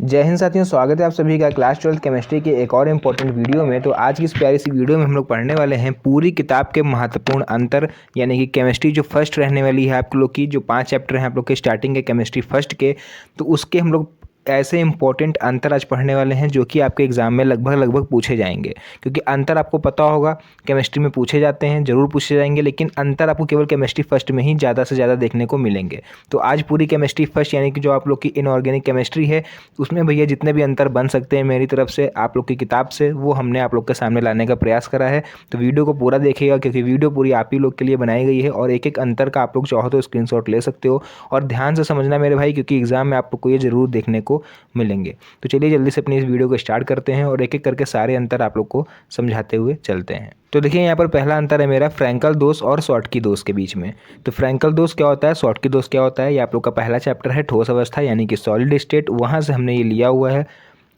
जय हिंद साथियों, स्वागत है आप सभी का क्लास 12 केमिस्ट्री के एक और इम्पोर्टेंट वीडियो में। तो आज की इस प्यारी सी वीडियो में हम लोग पढ़ने वाले हैं पूरी किताब के महत्वपूर्ण अंतर, यानी कि केमिस्ट्री जो फर्स्ट रहने वाली है आप लोग की, जो 5 चैप्टर हैं आप लोग के स्टार्टिंग के केमिस्ट्री फर्स्ट के, तो उसके हम लोग ऐसे इंपॉर्टेंट अंतर आज पढ़ने वाले हैं जो कि आपके एग्जाम में लगभग पूछे जाएंगे। क्योंकि अंतर आपको पता होगा केमिस्ट्री में पूछे जाते हैं, ज़रूर पूछे जाएंगे, लेकिन अंतर आपको केवल केमिस्ट्री फर्स्ट में ही ज़्यादा से ज़्यादा देखने को मिलेंगे। तो आज पूरी केमिस्ट्री फर्स्ट यानी कि जो आप लोग की इनऑर्गेनिक केमिस्ट्री है उसमें भैया जितने भी अंतर बन सकते हैं मेरी तरफ से आप लोग की किताब से, वो हमने आप लोग के सामने लाने का प्रयास करा है। तो वीडियो को पूरा देखिएगा क्योंकि वीडियो पूरी आप ही लोग के लिए बनाई गई है और एक एक अंतर का आप लोग चाहो तो स्क्रीनशॉट ले सकते हो। और ध्यान से समझना मेरे भाई, क्योंकि एग्जाम में आप लोग को ये ज़रूर देखने को मिलेंगे। तो चलिए जल्दी से अपनी इस वीडियो को स्टार्ट करते हैं और एक एक करके सारे अंतर आप लोग को समझाते हुए चलते हैं। तो देखिए यहाँ पर पहला अंतर है मेरा फ्रैंकल दोष और शॉर्टकी दोष के बीच में। तो फ्रैंकल दोष क्या होता है, शॉर्टकी दोष क्या होता है, ये आप लोग का पहला चैप्टर है ठोस अवस्था यानी कि सॉलिड स्टेट, वहाँ से हमने ये लिया हुआ है।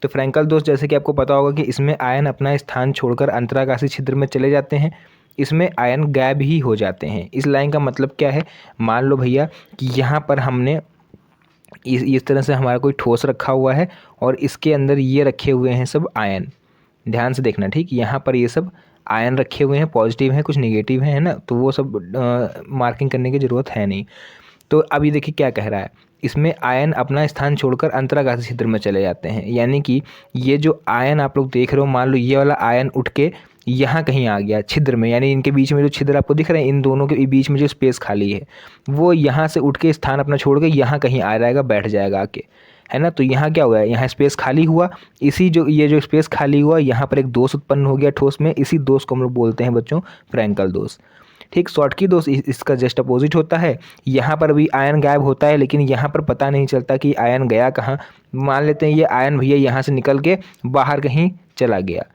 तो फ्रैंकल दोष जैसे कि आपको पता होगा कि इसमें आयन अपना स्थान छोड़कर अंतराकाशीय छिद्र में चले जाते हैं, इसमें आयन गायब ही हो जाते हैं। इस लाइन का मतलब क्या है, मान लो भैया कि यहाँ पर हमने इस तरह से हमारा कोई ठोस रखा हुआ है और इसके अंदर ये रखे हुए हैं सब आयन। ध्यान से देखना, ठीक, यहाँ पर ये सब आयन रखे हुए हैं, पॉजिटिव हैं कुछ नेगेटिव हैं, है ना, तो वो सब मार्किंग करने की ज़रूरत है नहीं। तो अब ये देखिए क्या कह रहा है, इसमें आयन अपना स्थान छोड़कर अंतराकाशीय छिद्र में चले जाते हैं। यानी कि ये जो आयन आप लोग देख रहे हो, मान लो ये वाला आयन उठ के यहाँ कहीं आ गया छिद्र में, यानी इनके बीच में जो छिद्र आपको दिख रहे हैं, इन दोनों के बीच में जो स्पेस खाली है वो यहाँ से उठ के स्थान अपना छोड़ के यहाँ कहीं आ जाएगा, बैठ जाएगा आके, है ना। तो यहाँ क्या हुआ है, यहाँ स्पेस खाली हुआ, इसी जो ये जो स्पेस खाली हुआ यहाँ पर एक दोष उत्पन्न हो गया ठोस में, इसी दोष को हम लोग बोलते हैं बच्चों फ्रैंकल दोष। ठीक, शॉर्टकी दोष इसका जस्ट अपोजिट होता है। यहाँ पर भी आयन गायब होता है लेकिन यहाँ पर पता नहीं चलता कि आयन गया कहाँ। मान लेते हैं ये आयन भैया यहाँ से निकल के बाहर कहीं चला गया,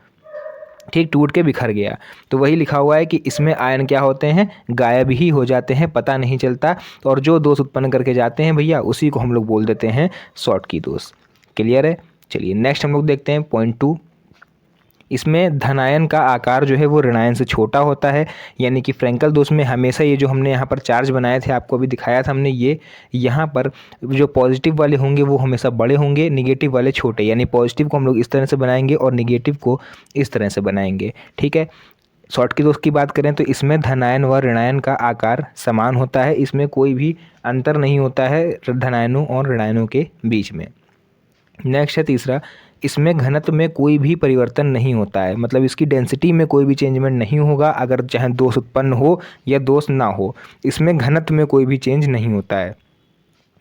ठीक, टूट के बिखर गया। तो वही लिखा हुआ है कि इसमें आयन क्या होते हैं, गायब ही हो जाते हैं, पता नहीं चलता। और जो दोष उत्पन्न करके जाते हैं भैया उसी को हम लोग बोल देते हैं शॉर्टकी दोष। क्लियर है। चलिए नेक्स्ट हम लोग देखते हैं पॉइंट 2। इसमें धनायन का आकार जो है वो ऋणायन से छोटा होता है। यानी कि फ्रैंकल दोष में हमेशा ये जो हमने यहाँ पर चार्ज बनाए थे, आपको अभी दिखाया था हमने, ये यहाँ पर जो पॉजिटिव वाले होंगे वो हमेशा बड़े होंगे, निगेटिव वाले छोटे। यानी पॉजिटिव को हम लोग इस तरह से बनाएंगे और निगेटिव को इस तरह से बनाएंगे, ठीक है। शॉर्टकी दोष की बात करें तो इसमें धनायन व ऋणायन का आकार समान होता है, इसमें कोई भी अंतर नहीं होता है धनायनों और ऋणायनों के बीच में। नेक्स्ट है तीसरा, इसमें घनत्व में कोई भी परिवर्तन नहीं होता है, मतलब इसकी डेंसिटी में कोई भी चेंजमेंट नहीं होगा, अगर चाहे दोष उत्पन्न हो या दोष ना हो, इसमें घनत्व में कोई भी चेंज नहीं होता है।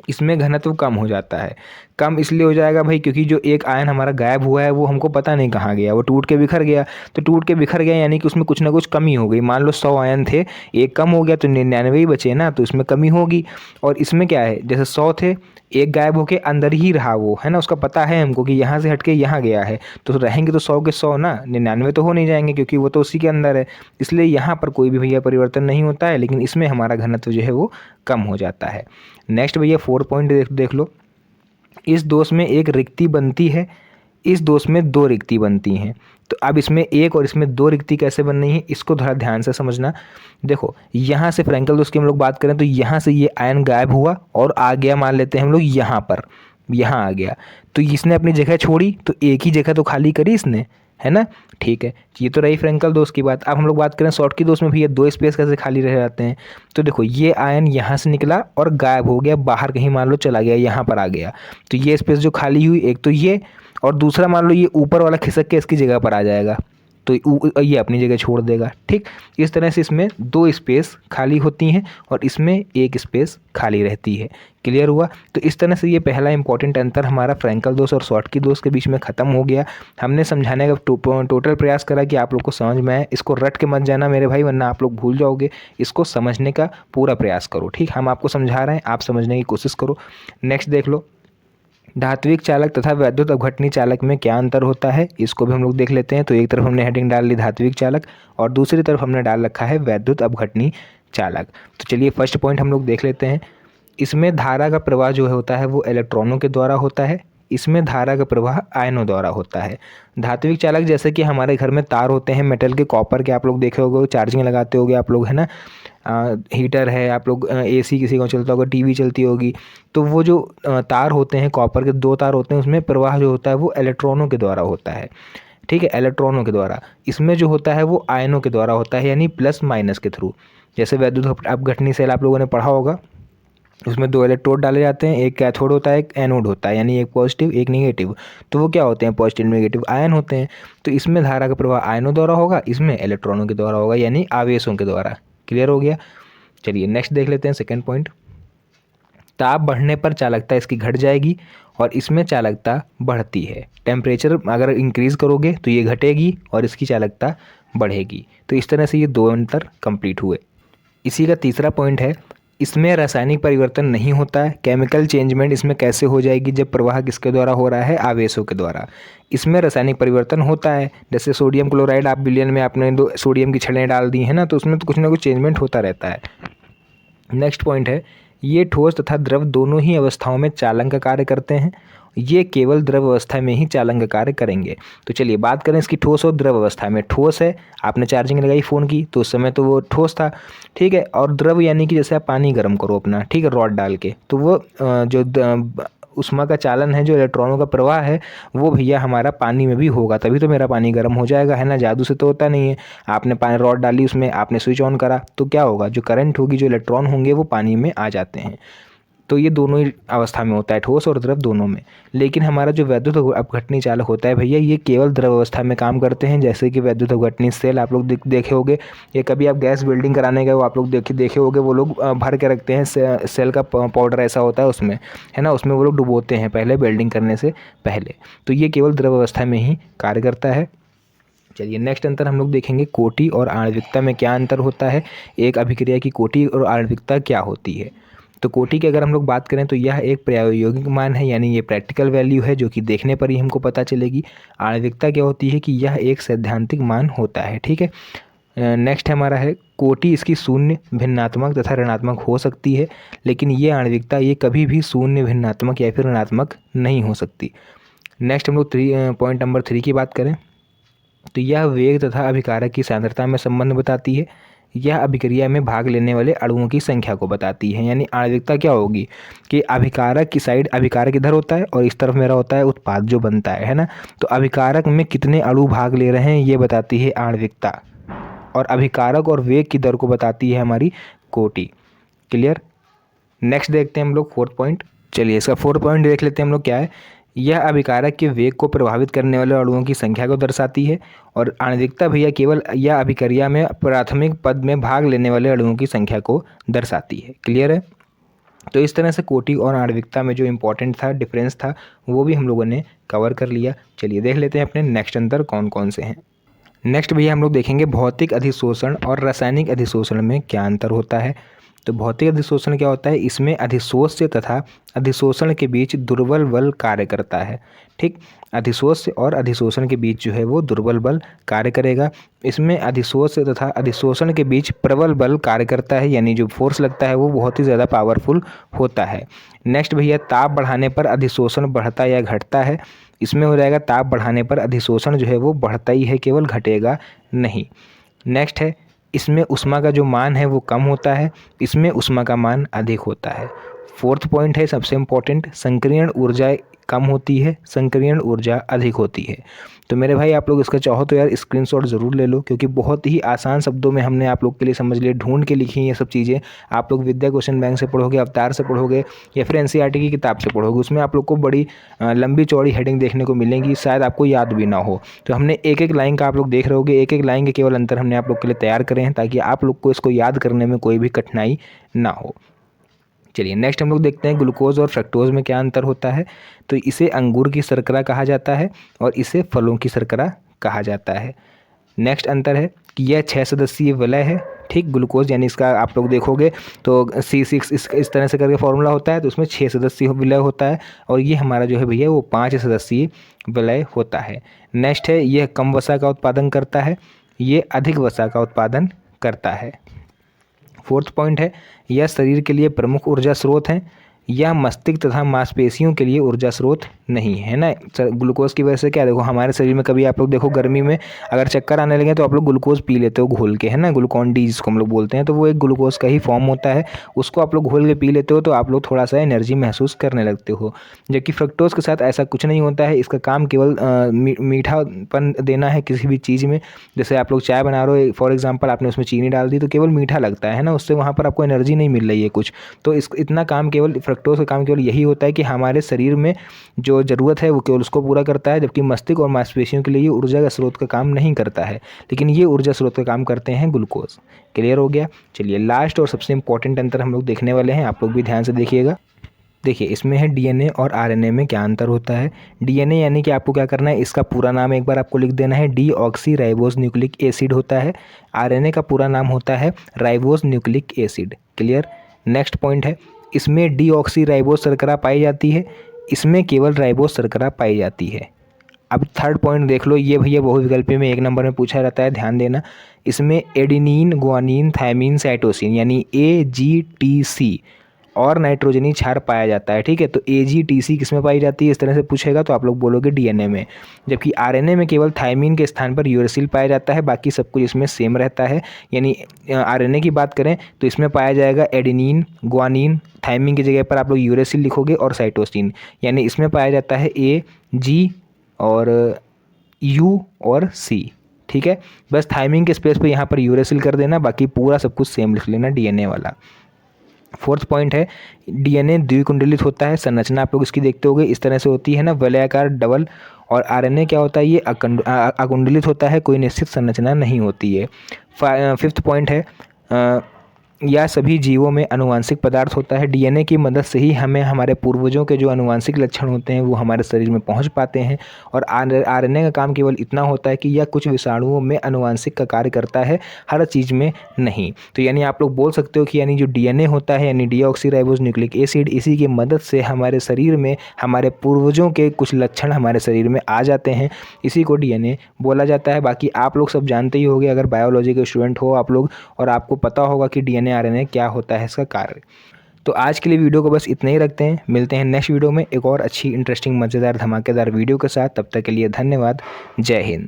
इसमें घनत्व कम हो जाता है। कम इसलिए हो जाएगा भाई क्योंकि जो एक आयन हमारा गायब हुआ है वो हमको पता नहीं कहाँ गया, वो टूट के बिखर गया। तो टूट के बिखर गया यानी कि उसमें कुछ ना कुछ कमी हो गई। मान लो 100 आयन थे, एक कम हो गया तो 99 ही बचे ना, तो इसमें कमी होगी। और इसमें क्या है, जैसे 100 थे, एक गायब होके अंदर ही रहा वो, है ना, उसका पता है हमको कि यहाँ से हट के यहाँ गया है, तो रहेंगे तो 100 के 100 ना, 99 तो हो नहीं जाएंगे क्योंकि वो तो उसी के अंदर है। इसलिए यहाँ पर कोई भी भैया परिवर्तन नहीं होता है, लेकिन इसमें हमारा घनत्व जो है वो कम हो जाता है। नेक्स्ट भैया 4 पॉइंट देख लो। इस दोष में एक रिक्ति बनती है, इस दोष में 2 रिक्ति बनती हैं। तो अब इसमें एक और इसमें 2 रिक्ति कैसे बन रही है, इसको थोड़ा ध्यान से समझना। देखो यहाँ से फ्रैंकल दोष की हम लोग बात करें तो यहाँ से ये आयन गायब हुआ और आ गया, मान लेते हैं हम लोग यहाँ पर, यहाँ आ गया, तो इसने अपनी जगह छोड़ी, तो एक ही जगह तो खाली करी इसने, है ना, ठीक है। ये तो रही फ्रैंकल दोष की बात। अब हम लोग बात करें शॉर्टकी दोष में भी ये 2 स्पेस कैसे खाली रह जाते हैं। तो देखो ये आयन यहाँ से निकला और गायब हो गया, बाहर कहीं मान लो चला गया, यहाँ पर आ गया, तो ये स्पेस जो खाली हुई, एक तो ये, और दूसरा मान लो ये ऊपर वाला खिसक के इसकी जगह पर आ जाएगा, तो ये अपनी जगह छोड़ देगा। ठीक, इस तरह से इसमें 2 स्पेस खाली होती हैं और इसमें 1 स्पेस खाली रहती है। क्लियर हुआ। तो इस तरह से ये पहला इंपॉर्टेंट अंतर हमारा फ्रैंकल दोष और शॉर्टकी दोष के बीच में ख़त्म हो गया। हमने समझाने का टोटल प्रयास करा कि आप लोग को समझ में आए। इसको रट के मत जाना मेरे भाई, वरना आप लोग भूल जाओगे। इसको समझने का पूरा प्रयास करो, ठीक, हम आपको समझा रहे हैं, आप समझने की कोशिश करो। नेक्स्ट देख लो, धात्विक चालक तथा वैद्युत अपघटनी चालक में क्या अंतर होता है, इसको भी हम लोग देख लेते हैं। तो एक तरफ हमने हेडिंग डाल ली धात्विक चालक और दूसरी तरफ हमने डाल रखा है वैद्युत अपघटनी चालक। तो चलिए फर्स्ट पॉइंट हम लोग देख लेते हैं। इसमें धारा का प्रवाह जो होता है वो इलेक्ट्रॉनों के द्वारा होता है, इसमें धारा का प्रवाह आयनों द्वारा होता है। धात्विक चालक जैसे कि हमारे घर में तार होते हैं मेटल के, कॉपर के, आप लोग देखे होगे, चार्जिंग लगाते होगे आप लोग, है ना, हीटर है, आप लोग एसी किसी का चलता होगा, टीवी चलती होगी, तो वो जो तार होते हैं कॉपर के 2 तार होते हैं, उसमें प्रवाह जो होता है वो इलेक्ट्रॉनों के द्वारा होता है। ठीक है, इलेक्ट्रॉनों के द्वारा। इसमें जो होता है वो आयनों के द्वारा होता है, यानी प्लस माइनस के थ्रू। जैसे वैद्युत अपघटनी सेल आप लोगों ने पढ़ा होगा, उसमें 2 इलेक्ट्रोड डाले जाते हैं, एक कैथोड होता है एक एनोड होता है, यानी एक पॉजिटिव एक नेगेटिव। तो वो क्या होते हैं, पॉजिटिव नेगेटिव आयन होते हैं। तो इसमें धारा का प्रवाह आयनों द्वारा होगा, इसमें इलेक्ट्रॉनों के द्वारा होगा, यानी आवेशों के द्वारा। क्लियर हो गया। चलिए नेक्स्ट देख लेते हैं सेकेंड पॉइंट। ताप बढ़ने पर चालकता इसकी घट जाएगी और इसमें चालकता बढ़ती है। टेम्परेचर अगर इंक्रीज़ करोगे तो ये घटेगी और इसकी चालकता बढ़ेगी। तो इस तरह से ये 2 अंतर कंप्लीट हुए। इसी का तीसरा पॉइंट है, इसमें रासायनिक परिवर्तन नहीं होता है। केमिकल चेंजमेंट इसमें कैसे हो जाएगी, जब प्रवाह किसके द्वारा हो रहा है, आवेशों के द्वारा। इसमें रासायनिक परिवर्तन होता है, जैसे सोडियम क्लोराइड आप विलयन में आपने 2 सोडियम की छड़ें डाल दी हैं ना, तो उसमें तो कुछ ना कुछ चेंजमेंट होता रहता है। नेक्स्ट पॉइंट है, ये ठोस तथा द्रव दोनों ही अवस्थाओं में चालन का कार्य करते हैं। ये केवल द्रव अवस्था में ही चालन का कार्य करेंगे। तो चलिए बात करें इसकी ठोस और द्रव अवस्था में। ठोस है, आपने चार्जिंग लगाई फ़ोन की तो उस समय तो वो ठोस था, ठीक है। और द्रव यानी कि जैसे आप पानी गर्म करो अपना, ठीक है, रॉड डाल के, तो वो उष्मा का चालन है, जो इलेक्ट्रॉनों का प्रवाह है, वो भैया हमारा पानी में भी होगा, तभी तो मेरा पानी गर्म हो जाएगा, है ना। जादू से तो होता नहीं है। आपने पानी रॉड डाली, उसमें आपने स्विच ऑन करा, तो क्या होगा, जो करंट होगी, जो इलेक्ट्रॉन होंगे वो पानी में आ जाते हैं। तो ये दोनों ही अवस्था में होता है, ठोस और द्रव दोनों में। लेकिन हमारा जो वैद्युत अपघटनी चालक होता है भैया, ये केवल द्रव अवस्था में काम करते हैं। जैसे कि वैद्युत अपघटनी सेल आप लोग देखे होंगे, ये कभी आप गैस वेल्डिंग कराने गए वो आप लोग देखे होंगे, वो लोग भर के रखते हैं, सेल का पाउडर ऐसा होता है उसमें, है ना, उसमें वो लोग डुबोते हैं पहले वेल्डिंग करने से पहले। तो ये केवल द्रव अवस्था में ही कार्य करता है। चलिए नेक्स्ट अंतर हम लोग देखेंगे, कोटि और आणविकता में क्या अंतर होता है। एक अभिक्रिया की कोटि और आणविकता क्या होती है। तो कोटि की अगर हम लोग बात करें तो यह एक प्रायोगिक मान है, यानी ये प्रैक्टिकल वैल्यू है, जो कि देखने पर ही हमको पता चलेगी। आणविकता क्या होती है कि यह एक सैद्धांतिक मान होता है, ठीक है। नेक्स्ट हमारा है, कोटि इसकी शून्य, भिन्नात्मक तथा ऋणात्मक हो सकती है, लेकिन ये आणविकता ये कभी भी शून्य, भिन्नात्मक या फिर ऋणात्मक नहीं हो सकती। नेक्स्ट हम लोग पॉइंट नंबर 3 की बात करें तो यह वेग तथा अभिकारक की सांद्रता में संबंध बताती है। यह अभिक्रिया में भाग लेने वाले अणुओं की संख्या को बताती है। यानी आणविकता क्या होगी कि अभिकारक की साइड, अभिकारक इधर होता है और इस तरफ मेरा होता है उत्पाद जो बनता है ना। तो अभिकारक में कितने अणु भाग ले रहे हैं ये बताती है आणविकता, और अभिकारक और वेग की दर को बताती है हमारी कोटि। क्लियर। नेक्स्ट देखते हैं हम लोग 4th पॉइंट। चलिए इसका 4th पॉइंट देख लेते हैं हम लोग क्या है। यह अभिकारक के वेग को प्रभावित करने वाले अणुओं की संख्या को दर्शाती है, और आणविकता भैया केवल यह अभिक्रिया में प्राथमिक पद में भाग लेने वाले अणुओं की संख्या को दर्शाती है। क्लियर है। तो इस तरह से कोटि और आणविकता में जो इम्पोर्टेंट था, डिफरेंस था, वो भी हम लोगों ने कवर कर लिया। चलिए देख लेते हैं अपने नेक्स्ट अंतर कौन कौन से हैं। नेक्स्ट भैया हम लोग देखेंगे भौतिक अधिशोषण और रासायनिक अधिशोषण में क्या अंतर होता है। तो भौतिक अधिशोषण क्या होता है, इसमें अधिशोष्य तथा अधिशोषण के बीच दुर्बल बल कार्य करता है। ठीक, अधिशोष्य और अधिशोषण के बीच जो है वो दुर्बल बल कार्य करेगा। इसमें अधिशोष्य तथा अधिशोषण के बीच प्रबल बल कार्य करता है, यानी जो फोर्स लगता है वो बहुत ही ज़्यादा पावरफुल होता है। नेक्स्ट भैया, ताप बढ़ाने पर अधिशोषण बढ़ता या घटता है। इसमें हो जाएगा ताप बढ़ाने पर अधिशोषण जो है वो बढ़ता ही है, केवल घटेगा नहीं। नेक्स्ट है, इसमें ऊष्मा का जो मान है वो कम होता है, इसमें ऊष्मा का मान अधिक होता है। 4th पॉइंट है सबसे इम्पोर्टेंट, संकीर्ण ऊर्जा कम होती है, संकीर्ण ऊर्जा अधिक होती है। तो मेरे भाई आप लोग इसका चाहो तो यार स्क्रीनशॉट ज़रूर ले लो, क्योंकि बहुत ही आसान शब्दों में हमने आप लोग के लिए समझ लिए ढूंढ के लिखी ये सब चीज़ें। आप लोग विद्या क्वेश्चन बैंक से पढ़ोगे, अवतार से पढ़ोगे, या फिर NCERT की किताब से पढ़ोगे, उसमें आप लोग को बड़ी लंबी चौड़ी हेडिंग देखने को मिलेंगी, शायद आपको याद भी ना हो। तो हमने एक एक लाइन का आप लोग देख रहे होगे, एक एक लाइन के केवल अंतर हमने आप लोग के लिए तैयार करे हैं, ताकि आप लोग को इसको याद करने में कोई भी कठिनाई ना हो। चलिए नेक्स्ट हम लोग देखते हैं ग्लूकोज और फ्रक्टोज में क्या अंतर होता है। तो इसे अंगूर की शर्करा कहा जाता है और इसे फलों की शर्करा कहा जाता है। नेक्स्ट अंतर है कि यह 6 सदस्यीय विलय है। ठीक, ग्लूकोज यानी इसका आप लोग देखोगे तो C6 इस तरह से करके फॉर्मूला होता है, तो उसमें 6 सदस्यीय विलय होता है, और ये हमारा जो है भैया वो 5 सदस्यीय विलय होता है। नेक्स्ट है, यह कम वसा का उत्पादन करता है, ये अधिक वसा का उत्पादन करता है। 4th पॉइंट है, यह शरीर के लिए प्रमुख ऊर्जा स्रोत हैं, यह मस्तिष्क तथा मांसपेशियों के लिए ऊर्जा स्रोत नहीं है ना। ग्लूकोज की वजह से क्या, देखो हमारे शरीर में कभी आप लोग देखो गर्मी में अगर चक्कर आने लगे तो आप लोग ग्लूकोज पी लेते हो घोल के, है ना, ग्लूकॉन डी जिसको हम लोग बोलते हैं, तो वो एक ग्लूकोज का ही फॉर्म होता है। उसको आप लोग घोल के पी लेते हो तो आप लोग थोड़ा सा एनर्जी महसूस करने लगते हो। जबकि फ्रक्टोज के साथ ऐसा कुछ नहीं होता है। इसका काम केवल मीठापन देना है किसी भी चीज़ में। जैसे आप लोग चाय बना रहे हो, फॉर एग्जाम्पल आपने उसमें चीनी डाल दी तो केवल मीठा लगता है ना, उससे वहाँ पर आपको एनर्जी नहीं मिल रही है कुछ। तो इस इतना काम केवल फ्रक्टोज का काम केवल यही होता है कि हमारे शरीर में जो ज़रूरत है वो केवल उसको पूरा करता है। जबकि मस्तिष्क और मांसपेशियों के लिए ये ऊर्जा का स्रोत का काम नहीं करता है, लेकिन ये ऊर्जा स्रोत का काम करते हैं ग्लूकोज। क्लियर हो गया। चलिए लास्ट और सबसे इंपॉर्टेंट अंतर हम लोग देखने वाले हैं, आप लोग भी ध्यान से देखिएगा। देखिए इसमें है डीएनए और आरएनए में क्या अंतर होता है। डीएनए यानी कि आपको क्या करना है, इसका पूरा नाम एक बार आपको लिख देना है, डीऑक्सी राइबोस न्यूक्लिक एसिड होता है। आरएनए का पूरा नाम होता है ribose nucleic acid. Clear. Next point है, इसमें डीऑक्सी राइबोस शर्करा पाई जाती है, इसमें केवल राइबोस शर्करा पाई जाती है। अब थर्ड पॉइंट देख लो, ये भैया बहुविकल्पी में 1 नंबर में पूछा रहता है, ध्यान देना। इसमें एडेनिन, ग्वानिन, थायमिन, साइटोसिन यानी AGTC और नाइट्रोजनी क्षार पाया जाता है। ठीक है, तो AGTC किस में पाई जाती है, इस तरह से पूछेगा तो आप लोग बोलोगे डीएनए में। जबकि आरएनए में केवल थायमिन के स्थान पर यूरेसिल पाया जाता है, बाकी सब कुछ इसमें सेम रहता है। यानी आरएनए की बात करें तो इसमें पाया जाएगा एडेनिन, ग्वानिन, थायमिन की जगह पर आप लोग यूरेसिल लिखोगे, और साइटोसिन यानी इसमें पाया जाता है AG और U और C। ठीक है, बस थायमिन के स्पेस पे यहाँ पर यूरेसिल कर देना, बाकी पूरा सब कुछ सेम लिख लेना डीएनए वाला। फोर्थ पॉइंट है, डीएनए द्विकुंडलित होता है। संरचना आप लोग इसकी देखते होगे, इस तरह से होती है ना, वलयाकार डबल। और आरएनए क्या होता है, ये अकुंडलित होता है, कोई निश्चित संरचना नहीं होती है। फिफ्थ पॉइंट है, यह सभी जीवों में अनुवांशिक पदार्थ होता है। डीएनए की मदद से ही हमें हमारे पूर्वजों के जो अनुवांशिक लक्षण होते हैं वो हमारे शरीर में पहुंच पाते हैं। और आरएनए का काम केवल इतना होता है कि यह कुछ विषाणुओं में अनुवांशिक का कार्य करता है, हर चीज़ में नहीं। तो यानी आप लोग बोल सकते हो कि यानी जो डीएनए होता है यानी डीऑक्सीराइबोस न्यूक्लिक एसिड, इसी की मदद से हमारे शरीर में हमारे पूर्वजों के कुछ लक्षण हमारे शरीर में आ जाते हैं, इसी को डीएनए बोला जाता है। बाकी आप लोग सब जानते ही होंगे, अगर बायोलॉजी के स्टूडेंट हो आप लोग, और आपको पता होगा कि डीएनए आरएनए क्या होता है, इसका कार्य। तो आज के लिए वीडियो को बस इतना ही रखते हैं, मिलते हैं नेक्स्ट वीडियो में एक और अच्छी इंटरेस्टिंग मज़ेदार धमाकेदार वीडियो के साथ। तब तक के लिए धन्यवाद। जय हिंद।